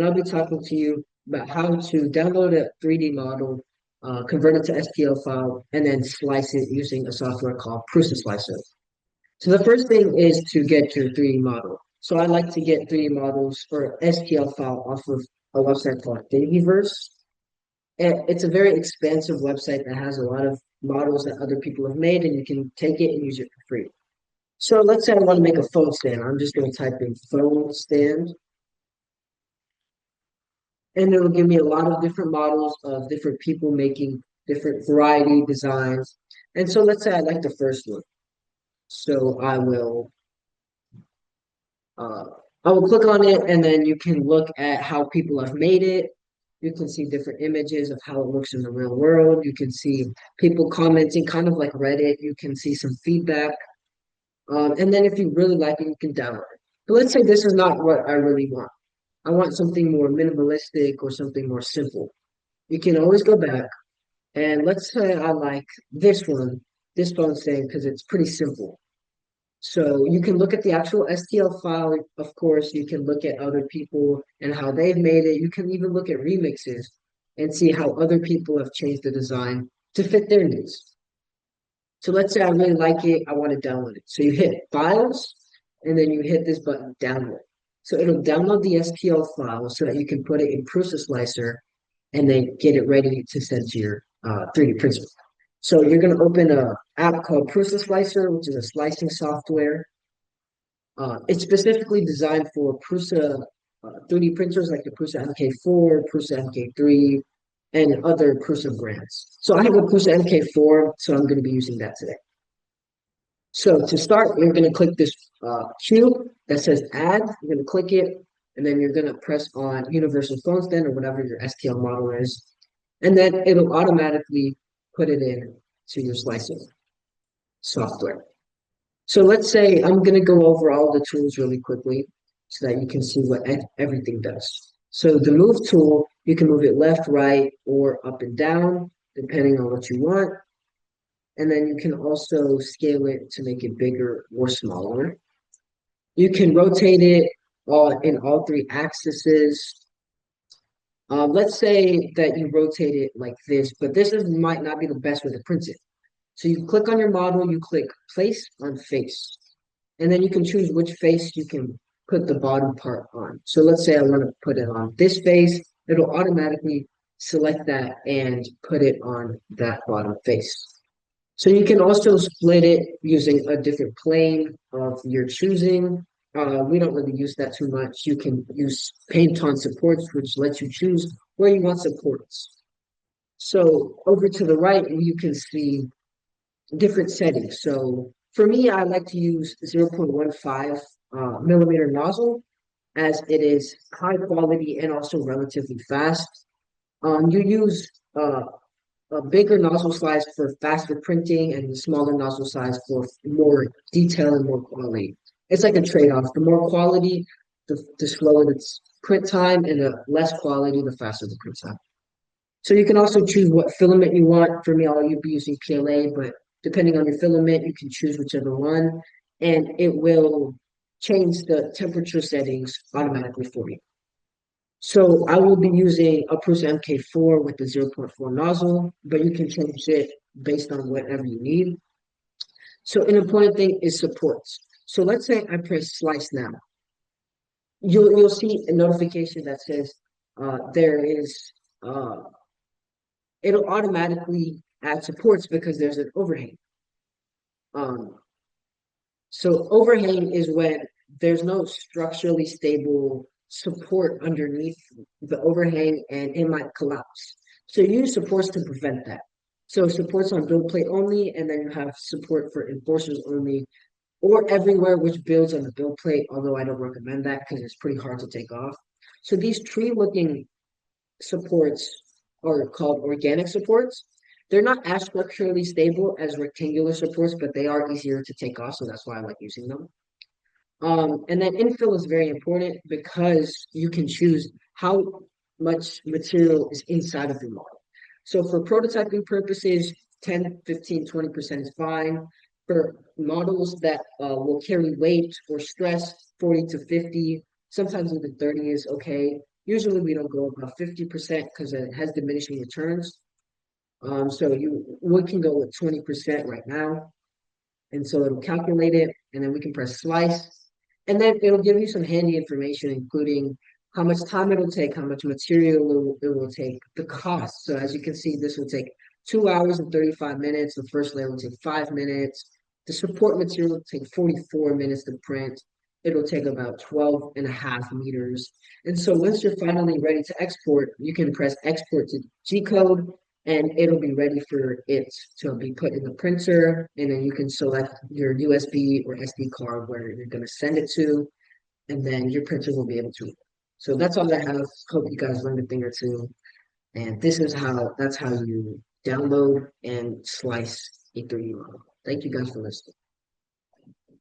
and I'll be talking to you about how to download a 3D model, convert it to STL file, and then slice it using a software called Prusa Slicer. So the first thing is to get your 3D model. So I like to get 3D models or STL file off of a website called Thingiverse. It's a very expansive website that has a lot of models that other people have made, and you can take it and use it for free. So let's say I want to make a phone stand. I'm just going to type in phone stand, and it'll give me a lot of different models of different people making different variety designs. And so let's say I like the first one. So uh, I will click on it, and then you can look at how people have made it. You can see different images of how it looks in the real world. You can see people commenting, kind of like Reddit. You can see some feedback. And then if you really like it, you can download it. But let's say this is not what I really want. I want something more minimalistic or something more simple. You can always go back, and let's say I like this one, this phone stand, because it's pretty simple. So you can look at the actual STL file, of course, you can look at other people and how they've made it. You can even look at remixes and see how other people have changed the design to fit their needs. So let's say I really like it, I want to download it. So you hit Files, and then you hit this button, Download. So it'll download the STL file so that you can put it in Prusa Slicer and then get it ready to send to your 3D printer. So you're going to open a app called Prusa Slicer, which is a slicing software. It's specifically designed for Prusa 3D printers like the Prusa MK4, Prusa MK3, and other Prusa brands. So I have a Prusa MK4, so I'm going to be using that today. So to start, you're going to click this cube that says Add. You're going to click it, and then you're going to press on Universal Phone Stand or whatever your STL model is, and then it'll automatically put it in to your slicing software. So let's say I'm going to go over all the tools really quickly so that you can see what everything does. So the move tool, you can move it left, right, or up and down, depending on what you want. And then you can also scale it to make it bigger or smaller. You can rotate it in all three axes. Let's say that you rotate it like this, but might not be the best way to print it. So you click on your model, you click place on face, and then you can choose which face you can put the bottom part on. So let's say I want to put it on this face, it'll automatically select that and put it on that bottom face. So you can also split it using a different plane of your choosing. We don't really use that too much. You can use paint on supports, which lets you choose where you want supports. So over to the right, you can see different settings. So for me, I like to use 0.15 millimeter nozzle as it is high quality and also relatively fast. You use a bigger nozzle size for faster printing and the smaller nozzle size for more detail and more quality. It's like a trade-off. The more quality, the slower the print time, and the less quality, the faster the print time. So you can also choose what filament you want. For me, I'll be using PLA, but depending on your filament, you can choose whichever one, and it will change the temperature settings automatically for you. So I will be using a Prusa MK4 with the zero point 0.4 nozzle, but you can change it based on whatever you need. So an important thing is supports. So let's say I press slice now. You'll see a notification that says there is it'll automatically add supports because there's an overhang. Um, so overhang is when there's no structurally stable support underneath the overhang and it might collapse. So you use supports to prevent that. So supports on build plate only, and then you have support for enforcers only, or everywhere which builds on the build plate, although I don't recommend that because it's pretty hard to take off. So these tree-looking supports are called organic supports. They're not as structurally stable as rectangular supports, but they are easier to take off, so that's why I like using them. And then infill is very important because you can choose how much material is inside of the model. So for prototyping purposes, 10, 15, 20% is fine. For models that will carry weight or stress, 40 to 50, sometimes even 30 is okay. Usually we don't go above 50% because it has diminishing returns. So we can go with 20% right now. And so it'll calculate it, and then we can press slice. And then it'll give you some handy information, including how much time it'll take, how much material it will take, the cost. So as you can see, this will take 2 hours and 35 minutes. The first layer will take 5 minutes. The support material will take 44 minutes to print. It'll take about 12 and a half meters. And so once you're finally ready to export, you can press export to G code and it'll be ready for it to be put in the printer. And then you can select your USB or SD card where you're going to send it to, and then your printer will be able to. So that's all I have. Hope you guys learned a thing or two. And that's how you download and slice a 3D model. Thank you guys for listening.